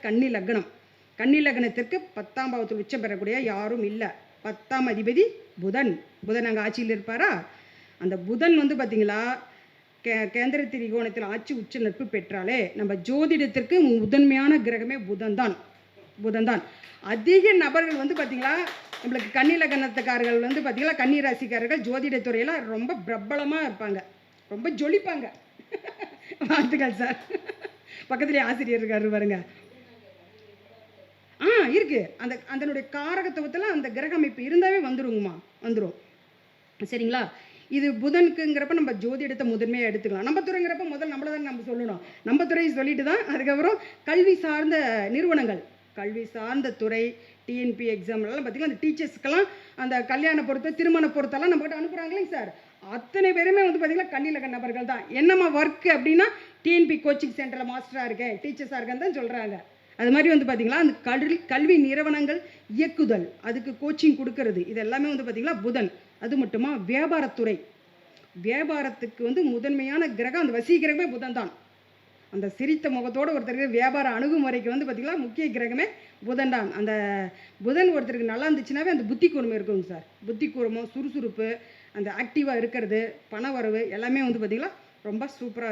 கன்னி லக்னம். கன்னி லக்னத்திற்கு 10ஆம் பாவத்தில் உச்சம் பெறக்கூடிய யாரும் இல்லை. 10ஆம் அதிபதி புதன். புதன் அங்கே ஆட்சியில் இருப்பாரா? அந்த புதன் வந்து பார்த்திங்களா கேந்திர திரிகோணத்தில் ஆட்சி உச்ச நட்பு பெற்றாலே நம்ம ஜோதிடத்திற்கு முதன்மையான கிரகமே புதன்தான். அதிக நபர்கள் வந்து பார்த்திங்களா நம்மளுக்கு கன்னி லக்னத்துக்காரர்கள் வந்து பார்த்திங்களா கன்னி ராசிக்காரர்கள் ஜோதிடத்துறையில் ரொம்ப பிரபலமாக இருப்பாங்க, ரொம்ப ஜொலிப்பாங்க. வாழ்த்துக்கள் சார். பக்கத்துலேயே ஆசிரியர் இருக்காரு பாருங்க. இருக்கு. அதனுடைய காரகத்துவத்தில் அந்த கிரக அமைப்பு இருந்தாவே வந்துடும். சரிங்களா? இது புதனுக்குங்கிறப்ப நம்ம ஜோதிடத்தை முதன்மையாக எடுத்துக்கலாம். நம்ம துறைங்கிறப்ப முதல் நம்மளை தான் நம்ம சொல்லணும். நம்ம துறையை சொல்லிட்டு தான் அதுக்கப்புறம் கல்வி சார்ந்த நிறுவனங்கள், கல்வி சார்ந்த துறை, டிஎன்பி எக்ஸாம்லாம் பார்த்திங்கன்னா அந்த டீச்சர்ஸ்க்கெல்லாம் அந்த கல்யாண பொறுத்த திருமண பொறுத்தெல்லாம் நம்மகிட்ட அனுப்புகிறாங்களேங்க சார். அத்தனை பேருமே வந்து பார்த்திங்கன்னா கன்னி லக்ன நபர்கள் தான். என்னம்மா ஒர்க்கு அப்படின்னா டிஎன்பி கோச்சிங் சென்டரில் மாஸ்டராக இருக்கேன், டீச்சர்ஸாக இருக்கேன்னு தான் சொல்கிறாங்க. அது மாதிரி வந்து பார்த்திங்களா அந்த கல்வி நிறுவனங்கள் இயக்குதல், அதுக்கு கோச்சிங் கொடுக்கறது, இது எல்லாமே வந்து பார்த்திங்களா புதன். அது மட்டுமா வியாபாரத்துறை, வியாபாரத்துக்கு வந்து முதன்மையான கிரகம் அந்த வசீகரமே புதன் தான். அந்த சிரித்த முகத்தோடு ஒருத்தருக்கு வியாபார அணுகுமுறைக்கு வந்து பார்த்திங்களா முக்கிய கிரகமே புதன் தான். அந்த புதன் ஒருத்தருக்கு நல்லா இருந்துச்சுனாவே அந்த புத்தி கூர்மை இருக்குங்க சார். புத்தி கூர்மம், சுறுசுறுப்பு, அந்த ஆக்டிவாக இருக்கிறது, பண வரவு எல்லாமே வந்து பார்த்திங்களா ரொம்ப சூப்பராக